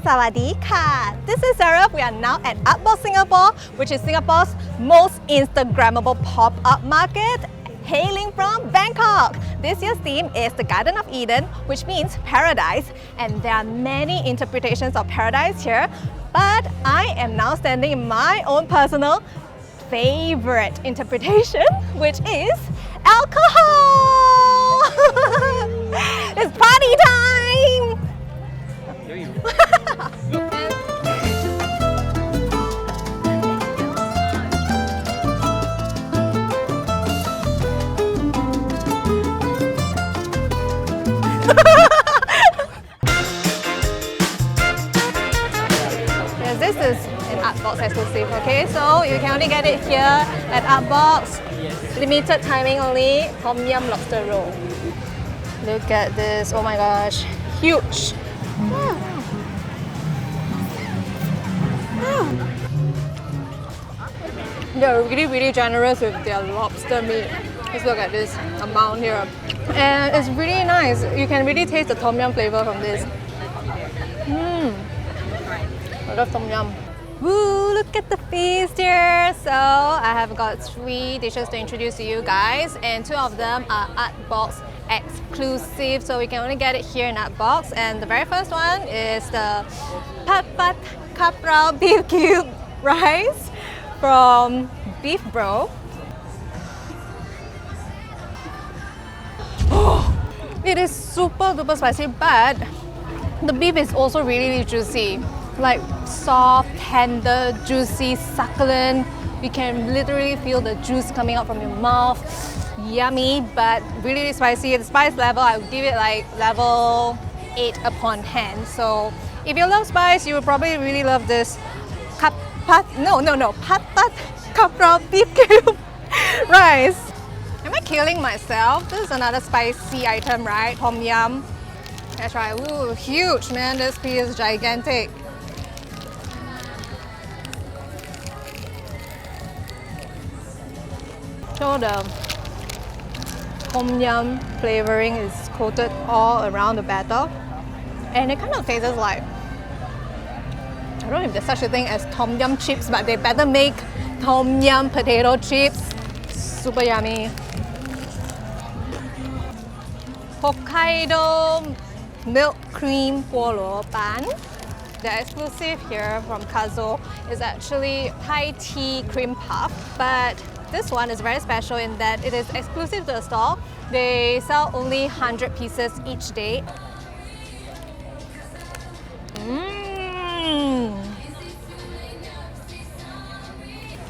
Sawadika. This is Seraph. We are now at Artbox Singapore, which is Singapore's most Instagrammable pop-up market, hailing from Bangkok. This year's theme is the Garden of Eden, which means paradise, and there are many interpretations of paradise here, but I am now standing in my own personal favorite interpretation, which is alcohol! It's party time! This is an Artbox exclusive, okay? So you can only get it here at Artbox. Limited timing only, Tom Yum lobster roll. Look at this, oh my gosh, huge. They're really generous with their lobster meat. Just look at this amount here. And it's really nice. You can really taste the Tom Yum flavor from this. I love Tom Yum. Woo, look at the feast here. So I have got 3 dishes to introduce to you guys, and 2 of them are Artbox exclusive, so we can only get it here in Artbox. And the very first one is the Pat Kaprao beef cube rice from Beef Bro. It is super duper spicy, but the beef is also really juicy. Like soft, tender, juicy, succulent. You can literally feel the juice coming out from your mouth. Yummy, but really spicy. The spice level, I would give it like level 8 upon 10. So if you love spice, you will probably really love this Pat Kaprao beef cube rice. Am I killing myself? This is another spicy item, right? Tom Yum. Let's try. Ooh, huge, man. This piece is gigantic. So the Tom Yum flavoring is coated all around the batter, and it kind of tastes like, I don't know if there's such a thing as Tom Yum chips, but they better make Tom Yum potato chips. Super yummy. Hokkaido milk cream polo pan. The exclusive here from Kazo is actually Thai tea cream puff, but this one is very special in that it is exclusive to the store. They sell only 100 pieces each day.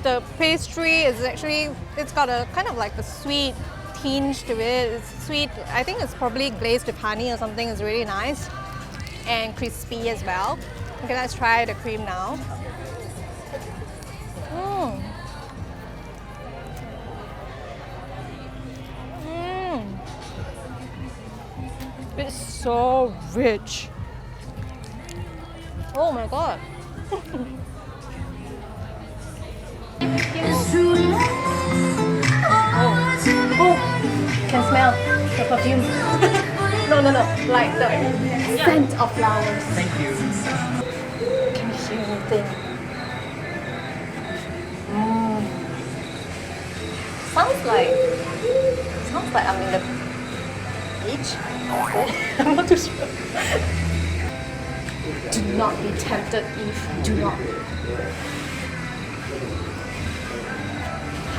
The pastry is actually, it's got a kind of like a sweet tinge to it. It's sweet. I think it's probably glazed with honey or something. It's really nice and crispy as well. Okay, let's try the cream now. It's so rich. Oh my god. Can smell the perfume. No, like the scent of flowers. Thank you. Can you hear anything? Sounds like I'm in the beach. I'm not too sure. Do not be tempted, Eve. Do not.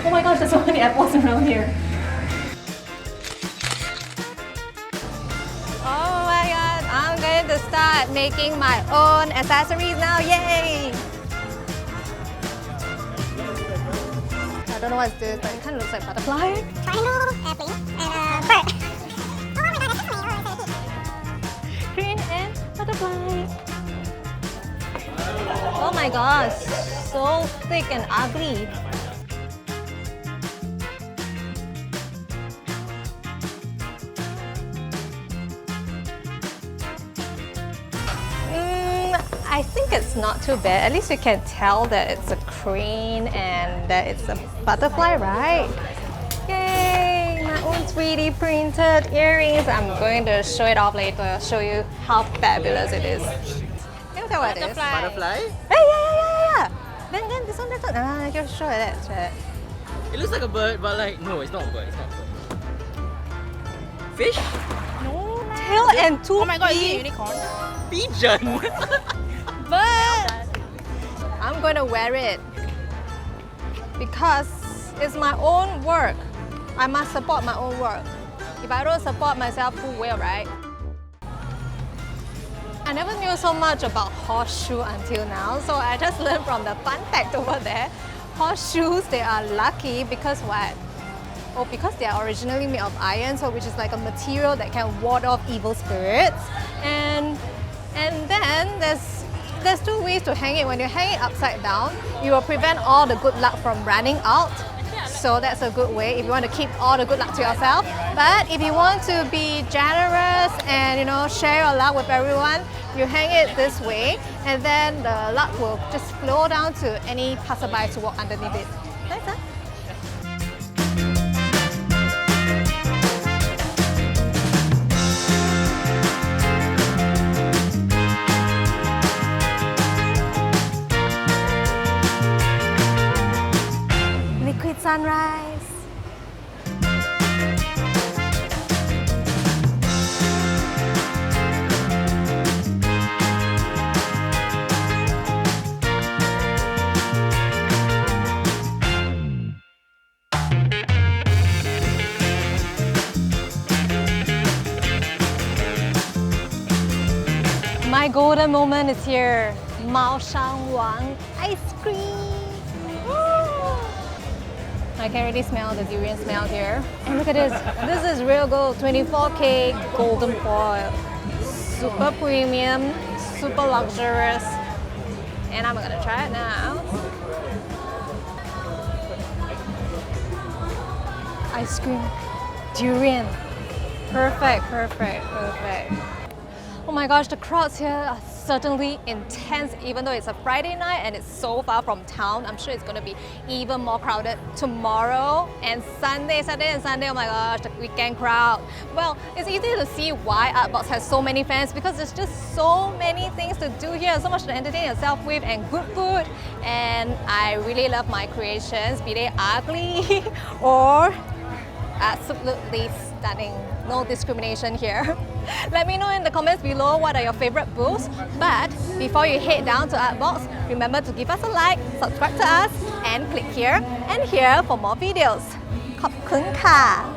Oh my gosh, there's so many apples around here. Oh my god, I'm going to start making my own accessories now, yay! I don't know what's this, but it kind of looks like butterfly. Triangle, airplane, and a bird. Green and butterfly. Oh my gosh, so thick and ugly. I think it's not too bad. At least you can tell that it's a crane and that it's a butterfly, right? Yay! My own 3D printed earrings. I'm going to show it off later, show you how fabulous it is. me tell what it is. Butterfly? Hey, yeah. Then this one. I can show it. It looks like a bird, but like, no, it's not a bird. Fish? No. Tail and two Oh my god, is it a feet. unicorn? Pigeon! But I'm going to wear it because it's my own work. I must support my own work. If I don't support myself, who will, right? I never knew so much about horseshoe until now, so I just learned from the fun fact over there. Horseshoes, they are lucky because what? Oh, because they are originally made of iron, so which is like a material that can ward off evil spirits. And then there's two ways to hang it. When you hang it upside down, you will prevent all the good luck from running out. So that's a good way if you want to keep all the good luck to yourself. But if you want to be generous and share your luck with everyone, you hang it this way, and then the luck will just flow down to any passerby to walk underneath it. Nice, huh? Liquid sunrise. My golden moment is here. Mao Shang Wang ice cream. Woo! I can really smell the durian smell here. And look at this. This is real gold, 24K golden foil. Super premium, super luxurious. And I'm gonna try it now. Ice cream, durian. Perfect. Oh my gosh, the crowds here are certainly intense, even though it's a Friday night and it's so far from town. I'm sure it's going to be even more crowded tomorrow and Saturday and Sunday. Oh my gosh, the weekend crowd. Well, it's easy to see why Artbox has so many fans because there's just so many things to do here, so much to entertain yourself with and good food. And I really love my creations, be they ugly or absolutely stunning. No discrimination here. Let me know in the comments below what are your favorite booths. But before you head down to Artbox, remember to give us a like, subscribe to us, and click here and here for more videos. ขอบคุณค่ะ